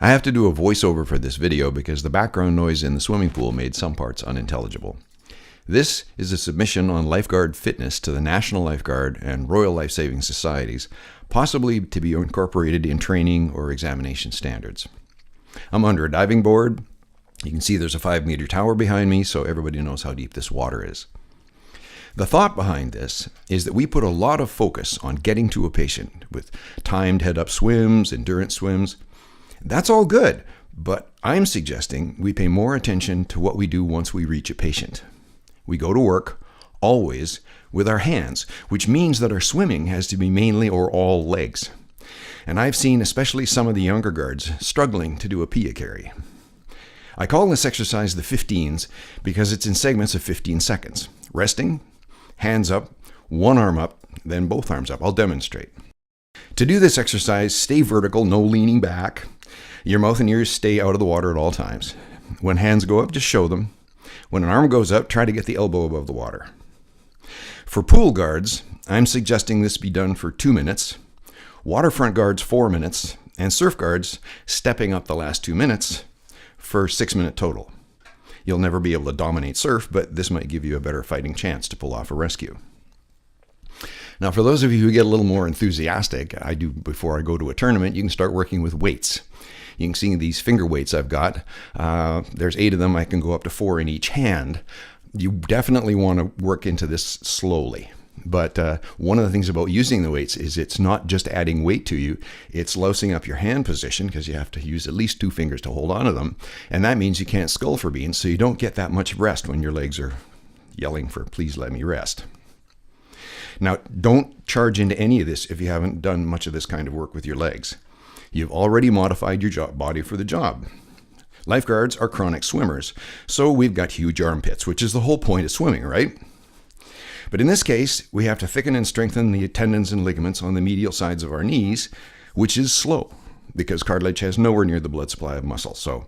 I have to do a voiceover for this video because the background noise in the swimming pool made some parts unintelligible. This is a submission on lifeguard fitness to the National Lifeguard and Royal Lifesaving Societies, possibly to be incorporated in training or examination standards. I'm under a diving board. You can see there's a 5-meter tower behind me, so everybody knows how deep this water is. The thought behind this is that we put a lot of focus on getting to a patient with timed head-up swims, endurance swims. That's all good, but I'm suggesting we pay more attention to what we do once we reach a patient. We go to work, always, with our hands, which means that our swimming has to be mainly or all legs. And I've seen especially some of the younger guards struggling to do a PIA carry. I call this exercise the 15s because it's in segments of 15 seconds. Resting, hands up, one arm up, then both arms up. I'll demonstrate. To do this exercise, stay vertical, no leaning back. Your mouth and ears stay out of the water at all times. When hands go up, just show them. When an arm goes up, try to get the elbow above the water. For pool guards, I'm suggesting this be done for 2 minutes, waterfront guards 4 minutes, and surf guards stepping up the last 2 minutes for 6-minute total. You'll never be able to dominate surf, but this might give you a better fighting chance to pull off a rescue. Now, for those of you who get a little more enthusiastic, I do before I go to a tournament, you can start working with weights. You can see these finger weights I've got. There's 8 of them. I can go up to 4 in each hand. You definitely want to work into this slowly. But one of the things about using the weights is it's not just adding weight to you, it's lousing up your hand position because you have to use at least 2 fingers to hold on to them. And that means you can't scull for beans, so you don't get that much rest when your legs are yelling for please let me rest. Now, don't charge into any of this if you haven't done much of this kind of work with your legs. You've already modified your body for the job. Lifeguards are chronic swimmers, so we've got huge armpits, which is the whole point of swimming, right? But in this case, we have to thicken and strengthen the tendons and ligaments on the medial sides of our knees, which is slow because cartilage has nowhere near the blood supply of muscle. So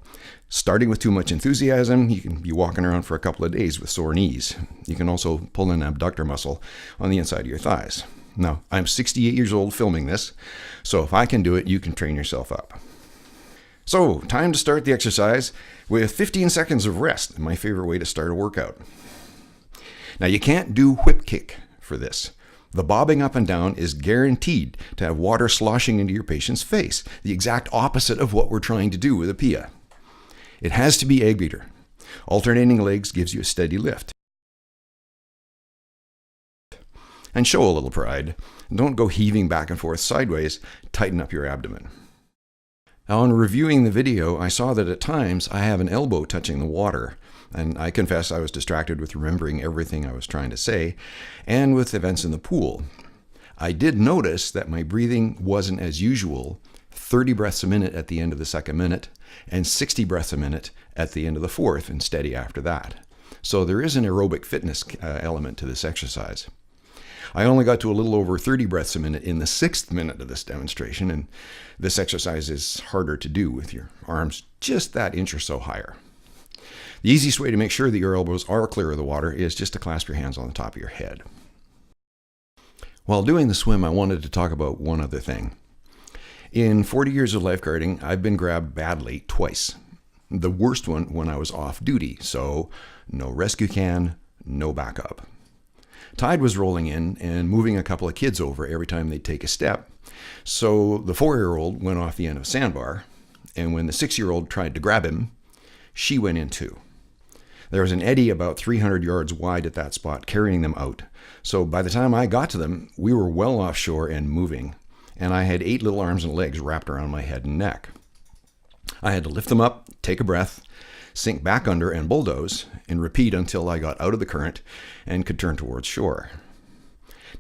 starting with too much enthusiasm, you can be walking around for a couple of days with sore knees. You can also pull an abductor muscle on the inside of your thighs. Now, I'm 68 years old filming this, so if I can do it, you can train yourself up. So, time to start the exercise with 15 seconds of rest, my favorite way to start a workout. Now, you can't do whip kick for this. The bobbing up and down is guaranteed to have water sloshing into your patient's face, the exact opposite of what we're trying to do with a PIA. It has to be egg beater. Alternating legs gives you a steady lift. And show a little pride. Don't go heaving back and forth sideways. Tighten up your abdomen. Now, on reviewing the video, I saw that at times I have an elbow touching the water. And I confess I was distracted with remembering everything I was trying to say and with events in the pool. I did notice that my breathing wasn't as usual, 30 breaths a minute at the end of the 2nd minute and 60 breaths a minute at the end of the 4th and steady after that. So there is an aerobic fitness element to this exercise. I only got to a little over 30 breaths a minute in the 6th minute of this demonstration, and this exercise is harder to do with your arms just that inch or so higher. The easiest way to make sure that your elbows are clear of the water is just to clasp your hands on the top of your head. While doing the swim, I wanted to talk about one other thing. In 40 years of lifeguarding, I've been grabbed badly twice. The worst one when I was off duty, so no rescue can, no backup. Tide was rolling in and moving a couple of kids over every time they'd take a step, so the 4-year-old went off the end of a sandbar, and when the 6-year-old tried to grab him, she went in too. There was an eddy about 300 yards wide at that spot carrying them out, so by the time I got to them, we were well offshore and moving, and I had 8 little arms and legs wrapped around my head and neck. I had to lift them up, take a breath, sink back under and bulldoze, and repeat until I got out of the current and could turn towards shore.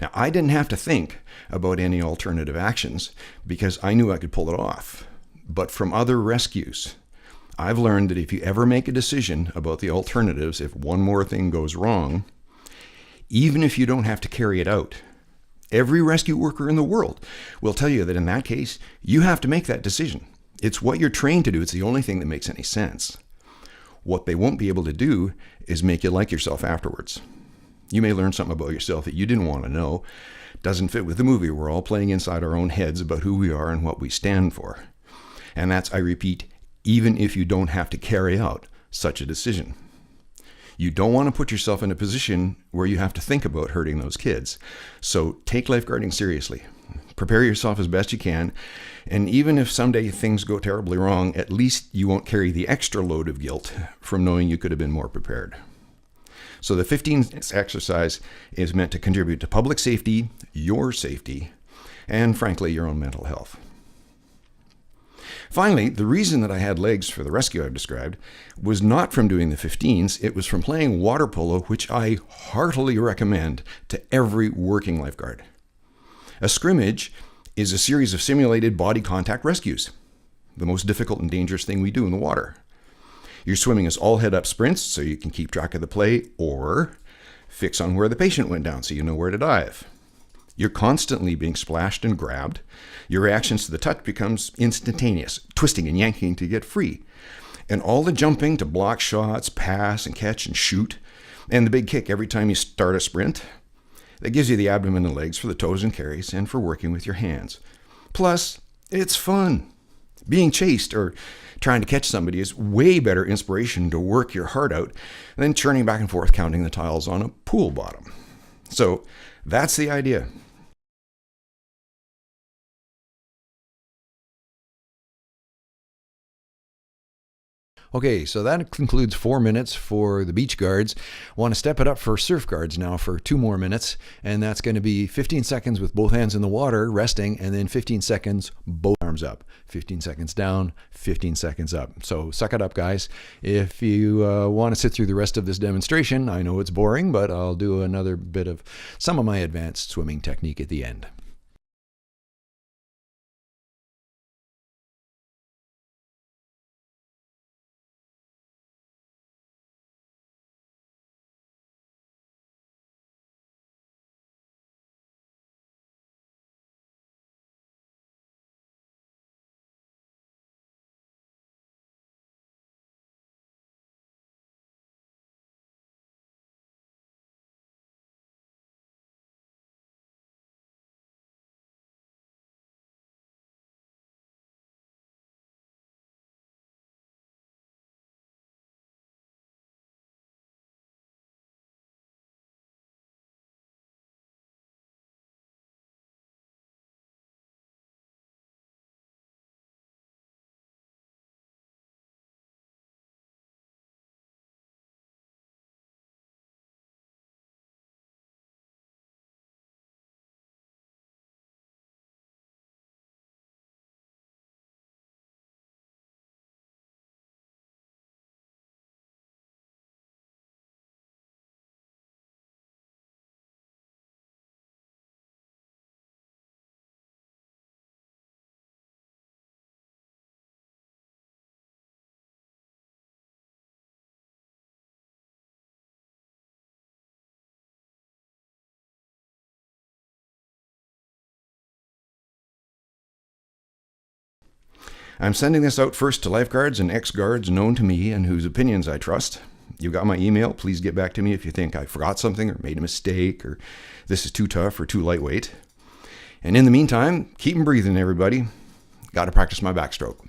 Now, I didn't have to think about any alternative actions because I knew I could pull it off. But from other rescues, I've learned that if you ever make a decision about the alternatives, if one more thing goes wrong, even if you don't have to carry it out, every rescue worker in the world will tell you that in that case, you have to make that decision. It's what you're trained to do. It's the only thing that makes any sense. What they won't be able to do is make you like yourself afterwards. You may learn something about yourself that you didn't want to know. Doesn't fit with the movie. We're all playing inside our own heads about who we are and what we stand for. And that's, I repeat, even if you don't have to carry out such a decision. You don't want to put yourself in a position where you have to think about hurting those kids. So take lifeguarding seriously. Prepare yourself as best you can. And even if someday things go terribly wrong, at least you won't carry the extra load of guilt from knowing you could have been more prepared. So the 15 exercise is meant to contribute to public safety, your safety, and frankly, your own mental health. Finally, the reason that I had legs for the rescue I've described was not from doing the 15s, it was from playing water polo, which I heartily recommend to every working lifeguard. A scrimmage is a series of simulated body contact rescues, the most difficult and dangerous thing we do in the water. Your swimming is all head-up sprints, so you can keep track of the play, or fix on where the patient went down so you know where to dive. You're constantly being splashed and grabbed. Your reactions to the touch becomes instantaneous, twisting and yanking to get free. And all the jumping to block shots, pass and catch and shoot, and the big kick every time you start a sprint, that gives you the abdomen and legs for the toes and carries and for working with your hands. Plus, it's fun. Being chased or trying to catch somebody is way better inspiration to work your heart out than churning back and forth counting the tiles on a pool bottom. So that's the idea. Okay, so that concludes 4 minutes for the beach guards. Want to step it up for surf guards now for 2 more minutes, and that's going to be 15 seconds with both hands in the water, resting, and then 15 seconds, both arms up. 15 seconds down, 15 seconds up. So suck it up, guys. If you want to sit through the rest of this demonstration, I know it's boring, but I'll do another bit of some of my advanced swimming technique at the end. I'm sending this out first to lifeguards and ex-guards known to me and whose opinions I trust. You got my email. Please get back to me if you think I forgot something or made a mistake or this is too tough or too lightweight. And in the meantime, keep 'em breathing, everybody. Got to practice my backstroke.